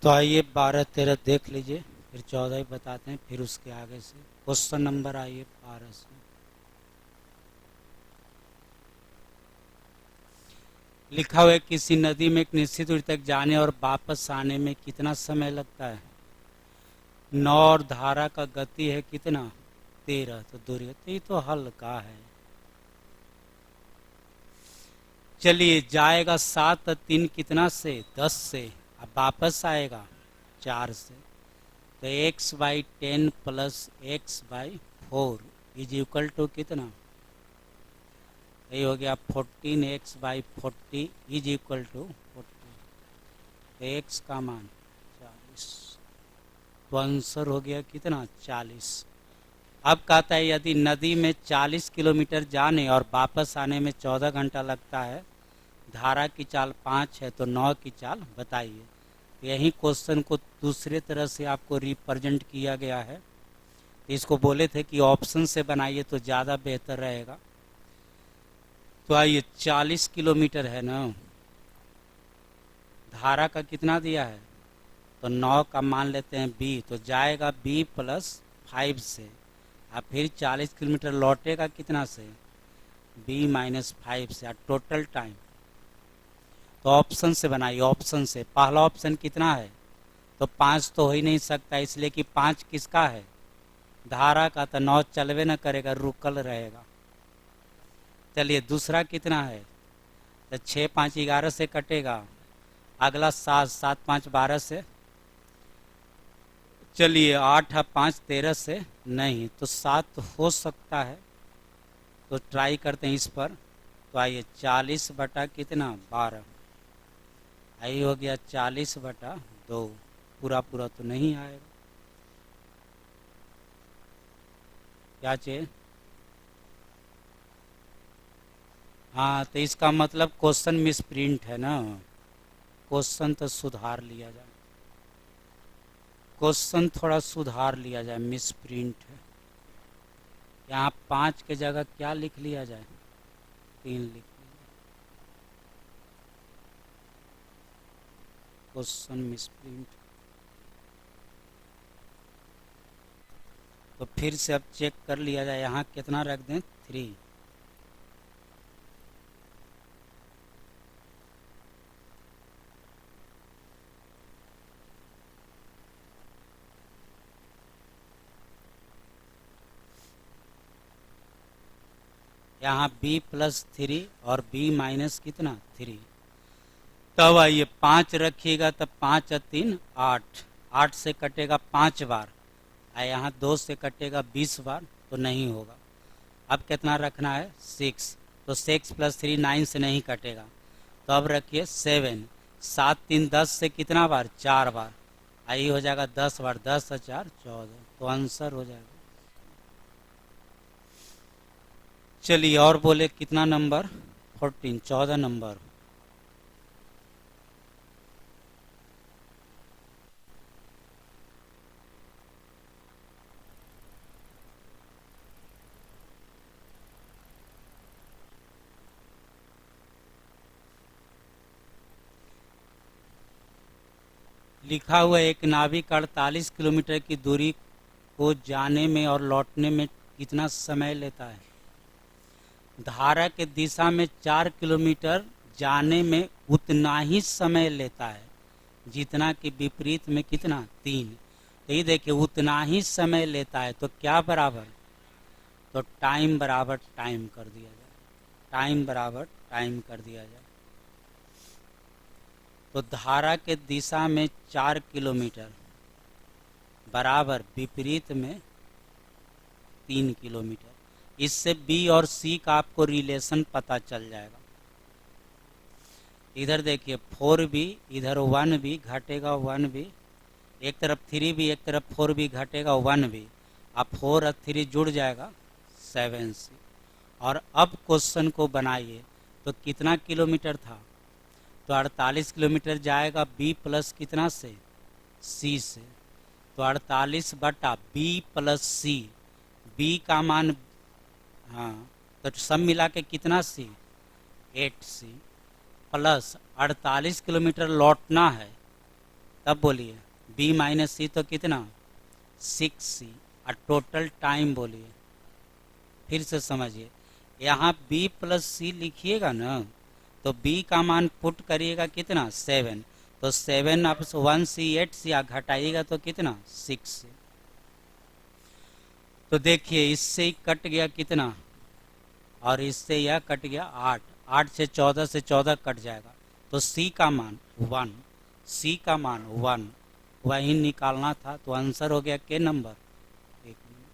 तो आइए 12-13 देख लीजिए, फिर 14 ही बताते हैं, फिर उसके आगे से क्वेश्चन नंबर आइए 12 से। लिखा हुआ है किसी नदी में एक निश्चित दूरी तक जाने और वापस आने में कितना समय लगता है। 9 और धारा का गति है कितना 13, तो दूरी तो ये तो हल्का है। चलिए जाएगा 7 और 3 कितना से 10 से, अब वापस आएगा 4 से, तो x/10 plus x/4 is equal to कितना, ये हो गया 14x/40 इज इक्वल टू 40, तो x का मान 40, तो आंसर हो गया कितना 40। अब कहता है यदि नदी में 40 किलोमीटर जाने और वापस आने में 14 घंटा लगता है, धारा की चाल 5 है तो 9 की चाल बताइए। यही क्वेश्चन को दूसरे तरह से आपको रिप्रेजेंट किया गया है, तो इसको बोले थे कि ऑप्शन से बनाइए तो ज़्यादा बेहतर रहेगा। तो आइए 40 किलोमीटर है ना, धारा का कितना दिया है, तो 9 का मान लेते हैं b, तो जाएगा b प्लस 5 से, अब फिर 40 किलोमीटर लौटेगा कितना से b माइनस 5 से, टोटल टाइम। तो ऑप्शन से बनाइए, ऑप्शन से पहला ऑप्शन कितना है, तो 5 तो हो ही नहीं सकता, इसलिए कि 5 किसका है, धारा का, तो 9 चलवे न करेगा, रुकल रहेगा। चलिए दूसरा कितना है, तो 6 5 11 से कटेगा, अगला 7 7 5 12 से, चलिए 8 5 13 से नहीं, तो 7 हो सकता है, तो ट्राई करते हैं इस पर। तो आइए 40 बटा कितना 12, आई हो गया 40/2, पूरा पूरा तो नहीं आएगा, क्या चाहिए। हाँ, तो इसका मतलब क्वेश्चन मिसप्रिंट है ना, क्वेश्चन तो सुधार लिया जाए, क्वेश्चन थोड़ा सुधार लिया जाए, मिसप्रिंट है। यहाँ 5 के जगह क्या लिख लिया जाए, 3 लिख लिया, क्वेश्चन मिसप्रिंट। तो फिर से अब चेक कर लिया जाए, यहाँ कितना रख दें 3, यहाँ b प्लस 3 और b माइनस कितना 3, तब आइए 5 रखिएगा, तब 5 और 3 8, 8 से कटेगा 5 बार, यहाँ 2 से कटेगा 20 बार, तो नहीं होगा। अब कितना रखना है 6, तो 6 प्लस 3 9 से नहीं कटेगा, तो अब रखिए 7, 7 3 10 से कितना बार 4 बार, आई हो जाएगा 10 बार, 10 और 4 14, तो आंसर हो जाएगा। चलिए और बोले कितना नंबर 14, 14 नंबर। लिखा हुआ एक नाविक 48 किलोमीटर की दूरी को जाने में और लौटने में कितना समय लेता है। धारा के दिशा में 4 किलोमीटर जाने में उतना ही समय लेता है जितना कि विपरीत में कितना 3, तो ये देखिए उतना ही समय लेता है, तो क्या बराबर, तो टाइम बराबर टाइम कर दिया जाए, टाइम बराबर टाइम कर दिया जाए। तो धारा के दिशा में 4 किलोमीटर बराबर विपरीत में 3 किलोमीटर, इससे बी और सी का आपको रिलेशन पता चल जाएगा। इधर देखिए 4b, इधर 1b घटेगा 1b, एक तरफ 3b एक तरफ 4b घटेगा 1b, अब 4 और 3 जुड़ जाएगा 7c। और अब क्वेश्चन को बनाइए, तो कितना किलोमीटर था, तो 48 किलोमीटर जाएगा b प्लस कितना से c से, तो 48 बटा b प्लस c, b का मान, हाँ तो सब मिला के कितना c 8c, प्लस 48 किलोमीटर लौटना है, तब बोलिए b माइनस सी तो कितना 6c। और टोटल टाइम बोलिए, फिर से समझिए, यहाँ b प्लस सी लिखिएगा ना, तो b का मान पुट करिएगा कितना 7, तो 7 अब 1c 8c घटाइएगा तो कितना 6। तो देखिए इससे ही कट गया कितना, और इससे यह कट गया 8, 8 से 14 कट जाएगा, तो c का मान 1, c का मान 1 वही निकालना था। तो आंसर हो गया के नंबर। एक मिनट।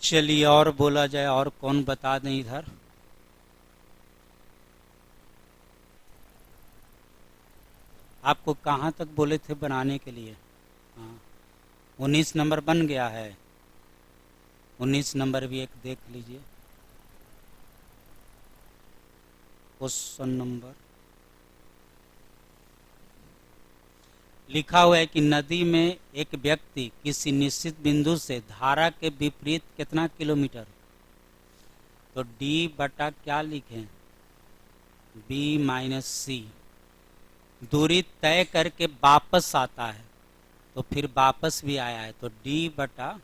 चलिए और बोला जाए, और कौन बता दें इधर। आपको कहाँ तक बोले थे बनाने के लिए? हाँ 19 नंबर बन गया है, 19 नंबर भी एक देख लीजिए। क्वेश्चन नंबर लिखा हुआ है कि नदी में एक व्यक्ति किसी निश्चित बिंदु से धारा के विपरीत कितना किलोमीटर, तो d बटा क्या लिखें b माइनस सी दूरी तय करके वापस आता है, तो फिर वापस भी आया है, तो d बटा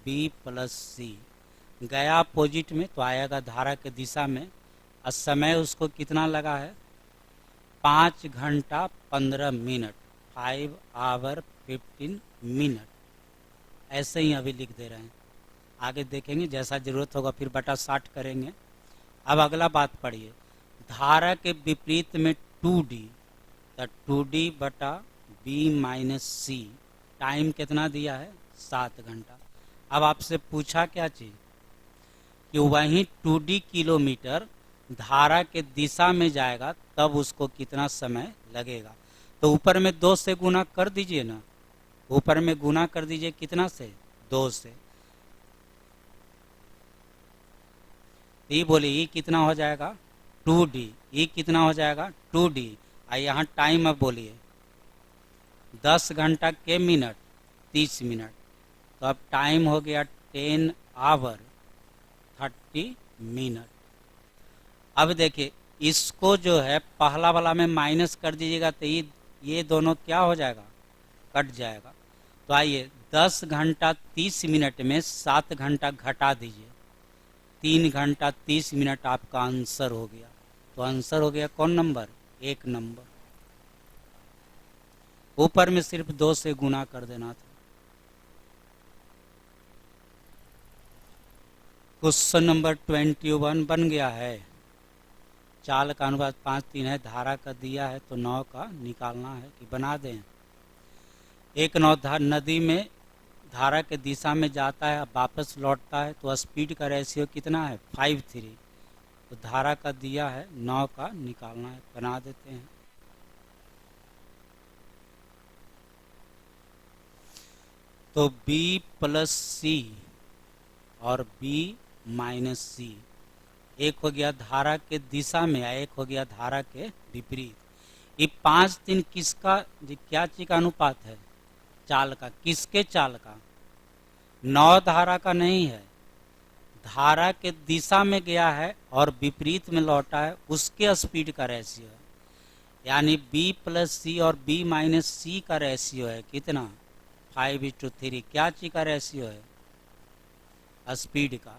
b प्लस सी। गया अपोजिट में तो आएगा धारा के दिशा में। और समय उसको कितना लगा है 5 घंटा 15 मिनट, 5 आवर 15 मिनट। ऐसे ही अभी लिख दे रहे हैं, आगे देखेंगे जैसा जरूरत होगा फिर बटा 60 करेंगे। अब अगला बात पढ़िए, धारा के विपरीत में 2d, तो 2d बटा b माइनस सी। टाइम कितना दिया है 7 घंटा। अब आपसे पूछा क्या चीज कि वहीं 2d किलोमीटर धारा के दिशा में जाएगा तब उसको कितना समय लगेगा। तो ऊपर में 2 से गुना कर दीजिए ना, ऊपर में गुना कर दीजिए कितना से 2 से। ये बोलिए ये कितना हो जाएगा 2d, ये कितना हो जाएगा 2d। और यहाँ टाइम अब बोलिए 10 घंटा के मिनट 30 मिनट, तो अब टाइम हो गया 10 आवर 30 मिनट। अब देखिए इसको जो है पहला वाला में माइनस कर दीजिएगा तो ये दोनों क्या हो जाएगा कट जाएगा। तो आइए 10 घंटा 30 मिनट में 7 घंटा घटा दीजिए, 3 घंटा 30 मिनट आपका आंसर हो गया। तो आंसर हो गया कौन नंबर 1 नंबर। ऊपर में सिर्फ 2 से गुना कर देना था। क्वेश्चन नंबर 21 बन गया है। चाल का अनुपात 5:3 है, धारा का दिया है तो 9 का निकालना है कि बना दें। एक नदी में धारा के दिशा में जाता है वापस लौटता है तो स्पीड का रेशियो कितना है 5:3। तो धारा का दिया है 9 का निकालना है, बना देते हैं। तो b प्लस सी और b माइनस सी, एक हो गया धारा के दिशा में, एक हो गया धारा के विपरीत। ये 5:3 किसका क्या चीज का अनुपात है चाल का, किसके चाल का 9 धारा का नहीं है, धारा के दिशा में गया है और विपरीत में लौटा है उसके स्पीड का रेशियो है। यानी b प्लस सी और b माइनस सी का रेशियो है कितना 5:3। क्या चीज का रेशियो है स्पीड का।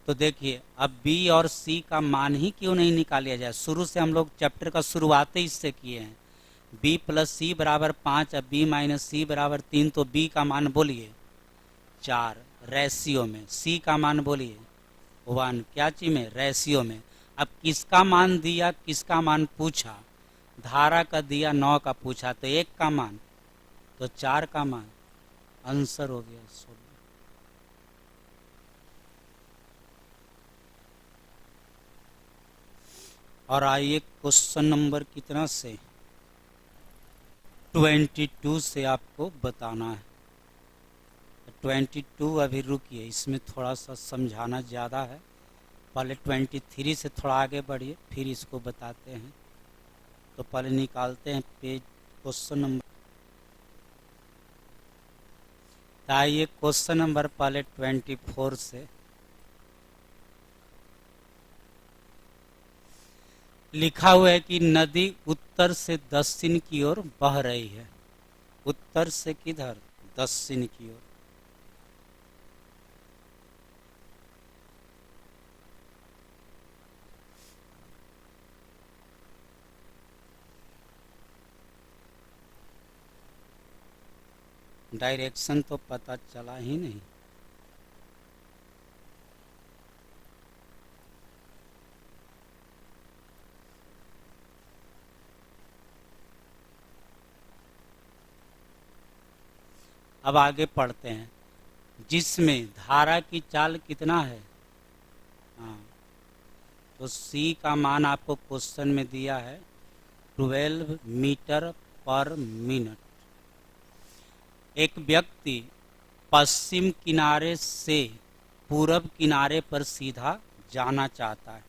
तो देखिए अब b और c का मान ही क्यों नहीं निकाला जाए। शुरू से हम लोग चैप्टर का शुरुआत ही इससे किए हैं। b प्लस सी बराबर 5 और b माइनस सी बराबर 3, तो b का मान बोलिए 4 रेशियो में, c का मान बोलिए 1 क्या चीज में रेशियो में। अब किसका मान दिया किसका मान पूछा, धारा का दिया 9 का पूछा, तो 1 का मान तो 4 का मान, आंसर हो गया 16। और आइए क्वेश्चन नंबर कितना से 22 से आपको बताना है। 22 अभी रुकिए, इसमें थोड़ा सा समझाना ज़्यादा है, पहले 23 से थोड़ा आगे बढ़िए फिर इसको बताते हैं। तो पहले निकालते हैं पेज क्वेश्चन नंबर। आइए क्वेश्चन नंबर पहले 24 से लिखा हुआ है कि नदी उत्तर से दक्षिण की ओर बह रही है। उत्तर से किधर? दक्षिण की ओर। डायरेक्शन तो पता चला ही नहीं। अब आगे पढ़ते हैं। जिसमें धारा की चाल कितना है? हाँ, तो सी का मान आपको क्वेश्चन में दिया है 12 मीटर पर मिनट। एक व्यक्ति पश्चिम किनारे से पूरब किनारे पर सीधा जाना चाहता है।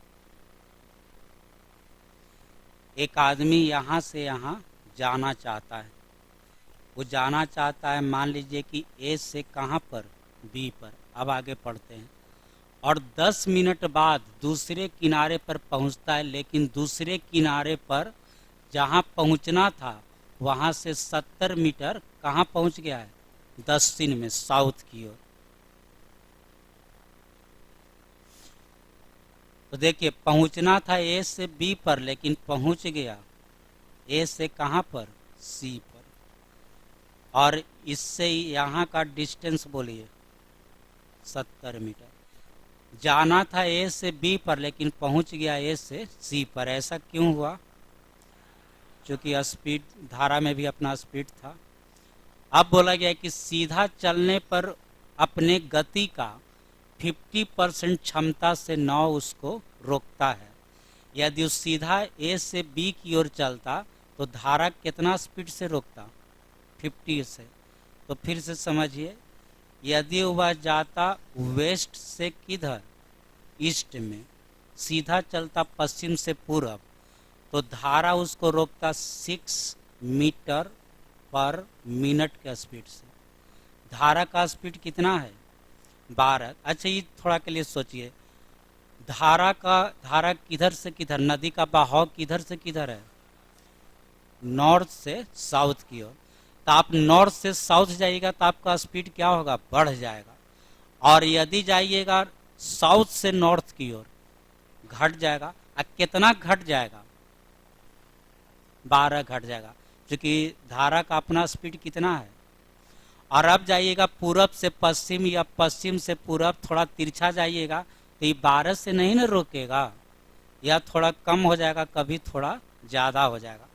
एक आदमी यहाँ से यहाँ जाना चाहता है। वो जाना चाहता है, मान लीजिए कि ए से कहाँ पर? बी पर। अब आगे पढ़ते हैं। और 10 मिनट बाद दूसरे किनारे पर पहुंचता है, लेकिन दूसरे किनारे पर जहाँ पहुंचना था वहाँ से 70 मीटर कहाँ पहुंच गया है? दक्षिण में, साउथ की ओर। तो देखिए, पहुंचना था ए से बी पर, लेकिन पहुंच गया ए से कहाँ पर? सी पर। और इससे यहाँ का डिस्टेंस बोलिए 70 मीटर। जाना था ए से बी पर, लेकिन पहुंच गया ए से सी पर। ऐसा क्यों हुआ? क्योंकि स्पीड, धारा में भी अपना स्पीड था। अब बोला गया कि सीधा चलने पर अपने गति का 50% क्षमता से नाव उसको रोकता है। यदि उस सीधा ए से बी की ओर चलता तो धारा कितना स्पीड से रोकता? 50 से। तो फिर से समझिए, यदि वह जाता वेस्ट से किधर? ईस्ट में, सीधा चलता पश्चिम से पूरब, तो धारा उसको रोकता 6 मीटर पर मिनट के स्पीड से। धारा का स्पीड कितना है? 12। अच्छा, ये थोड़ा के लिए सोचिए, धारा किधर से किधर? नदी का बहाव किधर से किधर है? नॉर्थ से साउथ की ओर। तो आप नॉर्थ से साउथ जाइएगा तो आपका स्पीड क्या होगा? बढ़ जाएगा। और यदि जाइएगा साउथ से नॉर्थ की ओर, घट जाएगा। कितना घट जाएगा? 12 घट जाएगा, क्योंकि धारा का अपना स्पीड कितना है। और अब जाइएगा पूरब से पश्चिम या पश्चिम से पूरब, थोड़ा तिरछा जाइएगा तो ये 12 से नहीं ना रोकेगा, या थोड़ा कम हो जाएगा, कभी थोड़ा ज़्यादा हो जाएगा।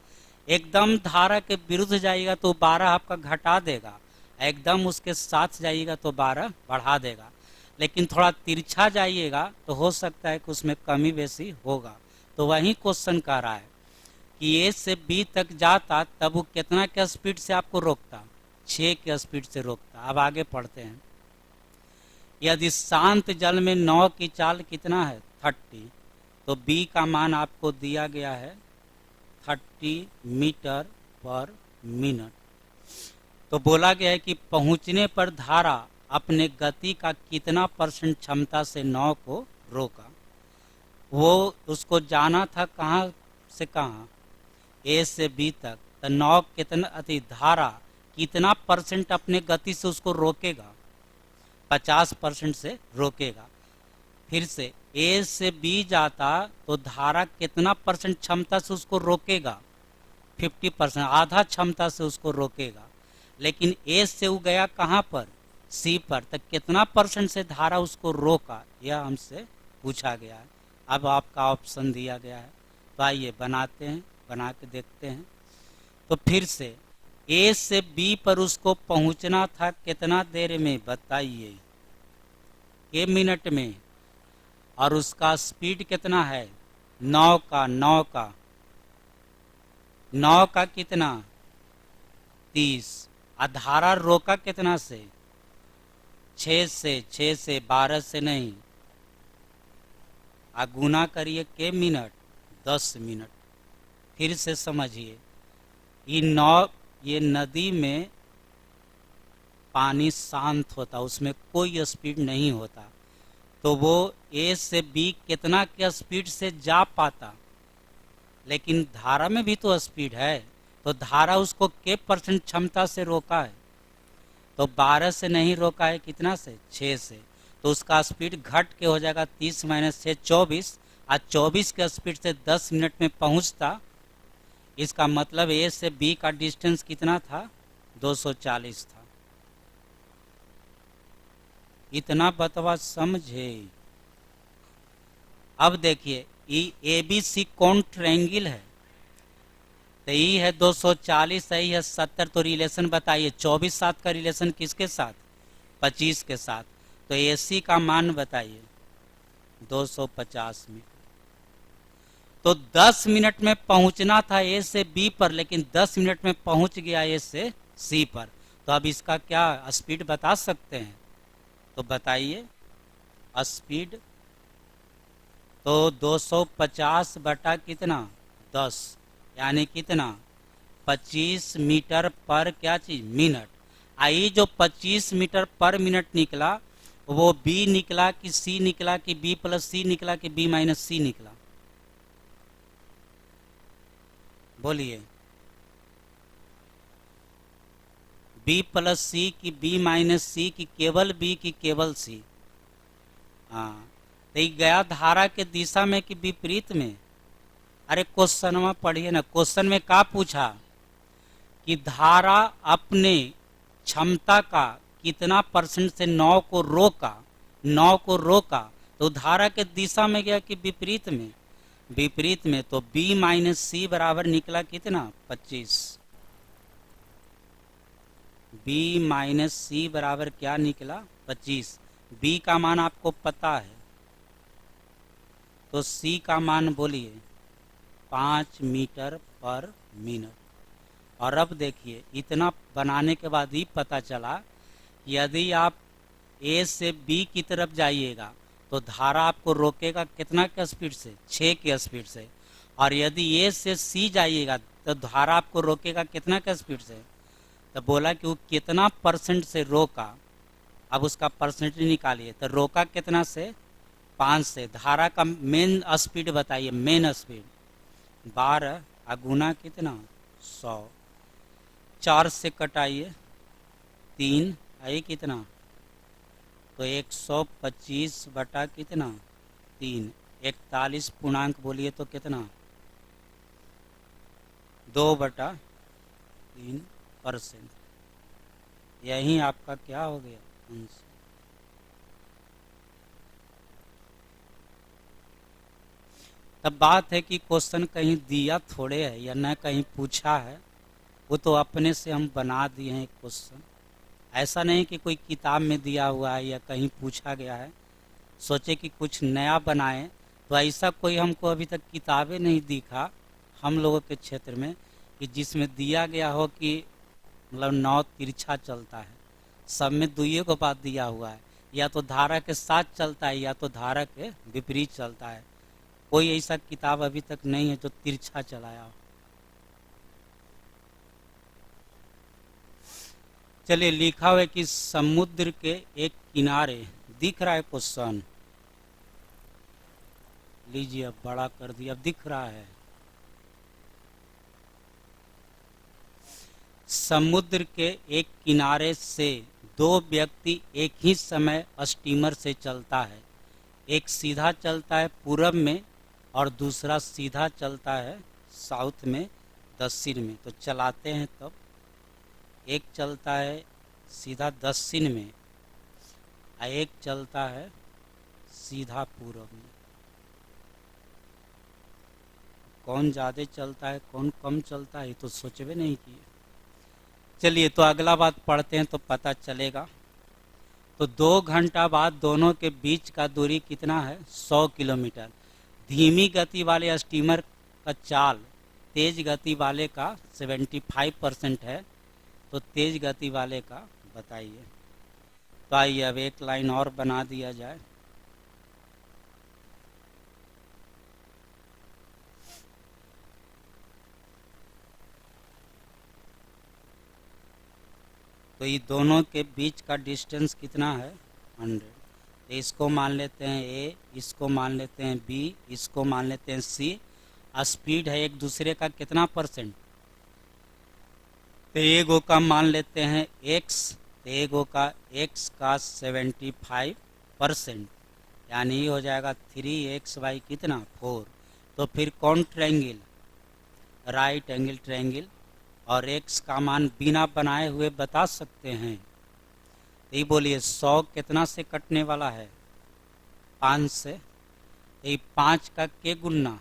एकदम धारा के विरुद्ध जाइएगा तो 12 आपका घटा देगा, एकदम उसके साथ जाइएगा तो 12 बढ़ा देगा। लेकिन थोड़ा तिरछा जाइएगा तो हो सकता है कि उसमें कमी बेसी होगा। तो वही क्वेश्चन कह रहा है कि ए से बी तक जाता तब वो कितना के स्पीड से आपको रोकता? 6 के स्पीड से रोकता। अब आगे पढ़ते हैं। यदि शांत जल में नाव की चाल कितना है? 30। तो बी का मान आपको दिया गया है 30 मीटर पर मिनट। तो बोला गया है कि पहुंचने पर धारा अपने गति का कितना % क्षमता से नाव को रोका। वो उसको जाना था कहाँ से कहाँ? ए से बी तक। तो नाव कितना धारा कितना % अपने गति से उसको रोकेगा? 50% से रोकेगा। फिर से ए से बी जाता तो धारा कितना % क्षमता से उसको रोकेगा? 50%, आधा क्षमता से उसको रोकेगा। लेकिन ए से वो गया कहाँ पर? सी पर। तक कितना % से धारा उसको रोका, यह हमसे पूछा गया है। अब आपका ऑप्शन दिया गया है, तो आइए बनाते हैं, बना के देखते हैं। तो फिर से ए से बी पर उसको पहुंचना था कितना देर में बताइए? के मिनट में। और उसका स्पीड कितना है? 9 का 9 का कितना? 30। धारा रोका कितना से? 6 से 12 से नहीं। गुना करिए के मिनट, 10 मिनट। फिर से समझिए, ये नदी में पानी शांत होता, उसमें कोई स्पीड नहीं होता। तो वो ए से बी कितना के स्पीड से जा पाता? लेकिन धारा में भी तो स्पीड है, तो धारा उसको के परसेंट क्षमता से रोका है, तो 12 से नहीं रोका है, कितना से, 6 से, तो उसका स्पीड घट के हो जाएगा 30 माइनस 6 24, और 24 के स्पीड से 10 मिनट में पहुंचता। इसका मतलब ए से बी का डिस्टेंस कितना था, 240 था। इतना बतवा समझे। अब देखिए ए बी सी कौन ट्रायंगल है, तो ई है 240, सही है 70, तो रिलेशन बताइए 24 7 का रिलेशन किसके साथ, 25 के साथ, तो ए सी का मान बताइए 250 मीटर। तो 10 मिनट में पहुंचना था ए से बी पर, लेकिन 10 मिनट में पहुंच गया ए से सी पर, तो अब इसका क्या स्पीड बता सकते हैं, तो बताइए स्पीड, तो 250 बटा कितना 10, यानी कितना 25 मीटर पर क्या चीज मिनट। आई जो 25 मीटर पर मिनट निकला वो बी निकला कि सी निकला कि बी प्लस सी निकला कि बी माइनस सी निकला, बोलिए। बी प्लस सी की बी माइनस सी की केवल बी की केवल सी। हाँ, तो ये गया धारा के दिशा में कि विपरीत में। अरे क्वेश्चन में पढ़िए ना, क्वेश्चन में क्या पूछा कि धारा अपने क्षमता का कितना परसेंट से नौ को रोका, तो धारा के दिशा में गया कि विपरीत में, विपरीत में, तो b माइनस सी बराबर निकला कितना 25। b माइनस सी बराबर क्या निकला 25। b का मान आपको पता है, तो c का मान बोलिए 5 मीटर पर मिनट। और अब देखिए इतना बनाने के बाद ही पता चला यदि आप ए से बी की तरफ जाइएगा तो धारा आपको रोकेगा कितना के स्पीड से, 6 के स्पीड से, और यदि ए से सी जाइएगा तो धारा आपको रोकेगा कितना के स्पीड से, तो बोला कि वो कितना परसेंट से रोका। अब उसका परसेंटेज निकालिए, तो रोका कितना से 5 से। धारा का मेन स्पीड बताइए, मेन स्पीड 12 गुना कितना 100, 4 से कटाइए 3 आई कितना, तो 125 बटा कितना 3, 41 पूर्णांक बोलिए तो कितना 2/3%। यही आपका क्या हो गया आंसर। तब बात है कि क्वेश्चन कहीं दिया थोड़े है या न कहीं पूछा है, वो तो अपने से हम बना दिए हैं क्वेश्चन। ऐसा नहीं कि कोई किताब में दिया हुआ है या कहीं पूछा गया है, सोचे कि कुछ नया बनाए, तो ऐसा कोई हमको अभी तक किताबें नहीं दिखा हम लोगों के क्षेत्र में कि जिसमें दिया गया हो कि मतलब 9 तिरछा चलता है। सब में दुइये को बात दिया हुआ है, या तो धारा के साथ चलता है या तो धारा के विपरीत चलता है। कोई ऐसा किताब अभी तक नहीं है जो तिरछा चलाया हो। चलिए लिखा हुआ है कि समुद्र के एक किनारे, दिख रहा है क्वेश्चन, लीजिए अब बड़ा कर दिया, अब दिख रहा है। समुद्र के एक किनारे से 2 व्यक्ति एक ही समय स्टीमर से चलता है। एक सीधा चलता है पूरब में और दूसरा सीधा चलता है साउथ में, दक्षिण में। तो चलाते हैं तब एक चलता है सीधा दक्षिण में और एक चलता है सीधा पूरब में। कौन ज़्यादा चलता है कौन कम चलता है ये तो सोचबे नहीं किए। चलिए तो अगला बात पढ़ते हैं तो पता चलेगा। तो 2 घंटा बाद दोनों के बीच का दूरी कितना है 100 किलोमीटर। धीमी गति वाले स्टीमर का चाल तेज गति वाले का 75% है, तो तेज गति वाले का बताइए। तो आइए अब एक लाइन और बना दिया जाए। तो ये दोनों के बीच का डिस्टेंस कितना है 100। तो इसको मान लेते हैं ए, इसको मान लेते हैं बी, इसको मान लेते हैं सी, स्पीड है एक दूसरे का कितना परसेंट, तो एगो का मान लेते हैं x, तो एगो का x का 75%, यानी ये हो जाएगा 3x/, कितना 4। तो फिर कौन ट्रायंगल, राइट एंगल ट्रायंगल, और x का मान बिना बनाए हुए बता सकते हैं। तो ये बोलिए 100 कितना से कटने वाला है, 5 से। तो ये 5 का के गुना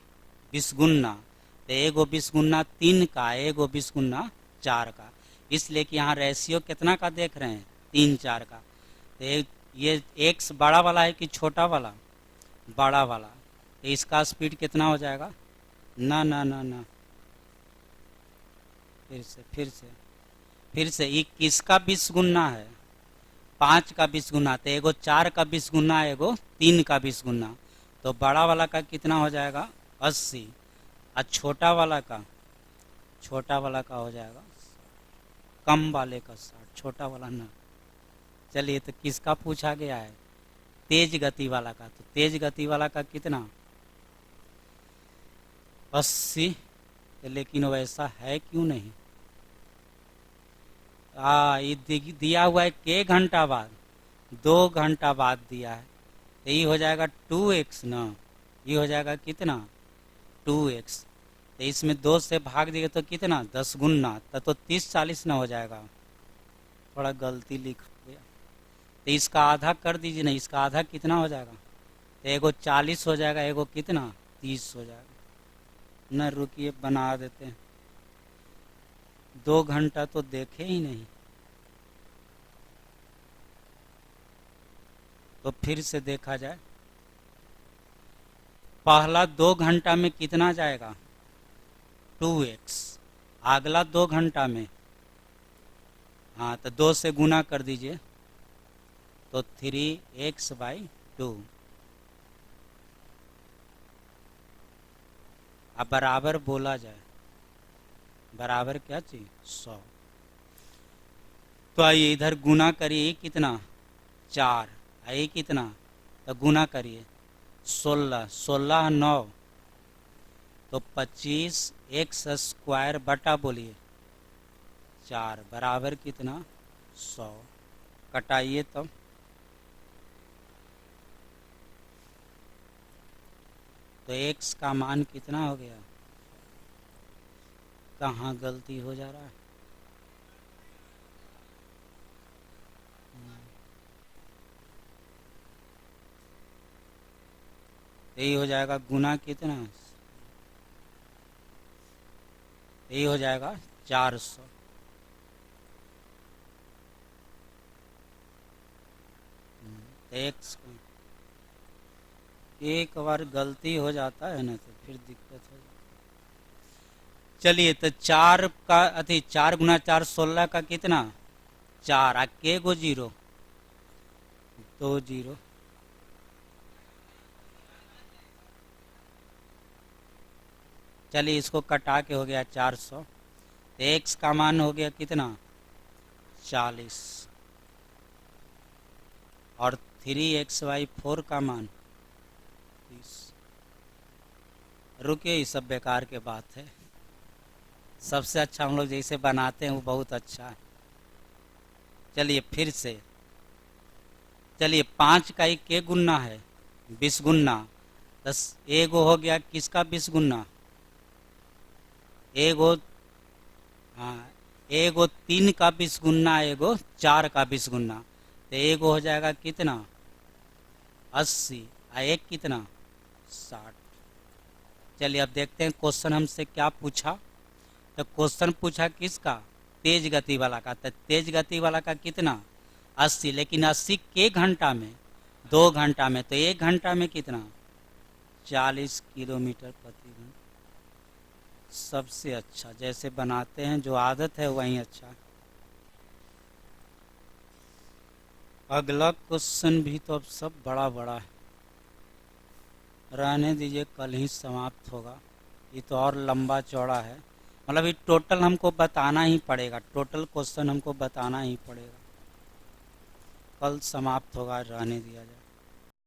20 गुना, तो एगो 20 गुना 3 का, एगो 20 गुना 4 का, इसलिए कि यहाँ रेशियो कितना का देख रहे हैं, 3-4 का। तो ये x बड़ा वाला है कि छोटा वाला, बड़ा वाला, तो इसका स्पीड कितना हो जाएगा, ना ना ना ना, फिर से ये किसका 20 गुना है, 5 का 20 गुना, तो एगो 4 का 20 गुना, एगो 3 का 20 गुना, तो बड़ा वाला का कितना हो जाएगा 80, और छोटा वाला का हो जाएगा कम वाले का 60, छोटा वाला ना। चलिए, तो किसका पूछा गया है, तेज गति वाला का, तो तेज गति वाला का कितना 80, लेकिन वैसा है क्यों नहीं, ये दिया हुआ है के घंटा बाद, 2 घंटा बाद दिया है, तो ये हो जाएगा 2x ना, ये हो जाएगा कितना 2x, तो इसमें 2 से भाग दिए तो कितना 10 गुना, तो 30-40 ना हो जाएगा, थोड़ा गलती लिख गया, तो इसका आधा कर दीजिए ना, इसका आधा कितना हो जाएगा, तो एगो 40 हो जाएगा, एगो कितना 30 हो जाएगा न। रुकिए बना देते हैं, 2 घंटा तो देखे ही नहीं, तो फिर से देखा जाए, पहला 2 घंटा में कितना जाएगा 2x, अगला 2 घंटा में, हाँ तो 2 से गुना कर दीजिए, तो 3x/2, अब बराबर बोला जाए, बराबर क्या चाहिए 100। तो आइए इधर गुना करिए, कितना 4, आइए कितना, तो गुना करिए 16 9, तो 25x² बटा बोलिए 4 बराबर कितना 100। कटाइए तो x का मान कितना हो गया, कहाँ गलती हो जा रहा है, यही हो जाएगा गुना कितना, यही हो जाएगा 400। x एक बार गलती हो जाता है ना, तो फिर दिक्कत हो जाती है। चलिए, तो 4 का 4 गुना 4 16 का कितना 4, आ के गो 0 2 0, चलिए इसको कटा के हो गया 400, तो x का मान हो गया कितना 40, और 3x/4 का मान 30। रुकिए, ये सब बेकार के बात है, सबसे अच्छा हम लोग जैसे बनाते हैं वो बहुत अच्छा है। चलिए फिर से, चलिए 5 का ही के गुना है 20 गुना, 10 एगो हो गया किसका 20 गुना, एगो, हाँ एगो 3 का 20 गुना, एगो 4 का 20 गुना, तो एगो हो जाएगा कितना 80, और एक कितना 60। चलिए अब देखते हैं क्वेश्चन हमसे क्या पूछा, तो क्वेश्चन पूछा किसका, तेज गति वाला का, तो तेज गति वाला का कितना 80, लेकिन 80 के घंटा में, 2 घंटा में, तो 1 घंटा में कितना 40 किलोमीटर प्रति घंटा। सबसे अच्छा जैसे बनाते हैं, जो आदत है वही अच्छा है। अगला क्वेश्चन भी तो अब सब बड़ा बड़ा है, रहने दीजिए, कल ही समाप्त होगा, ये तो और लंबा चौड़ा है, मतलब ये टोटल हमको बताना ही पड़ेगा, टोटल क्वेश्चन हमको बताना ही पड़ेगा, कल समाप्त होगा, रहने दिया जाए।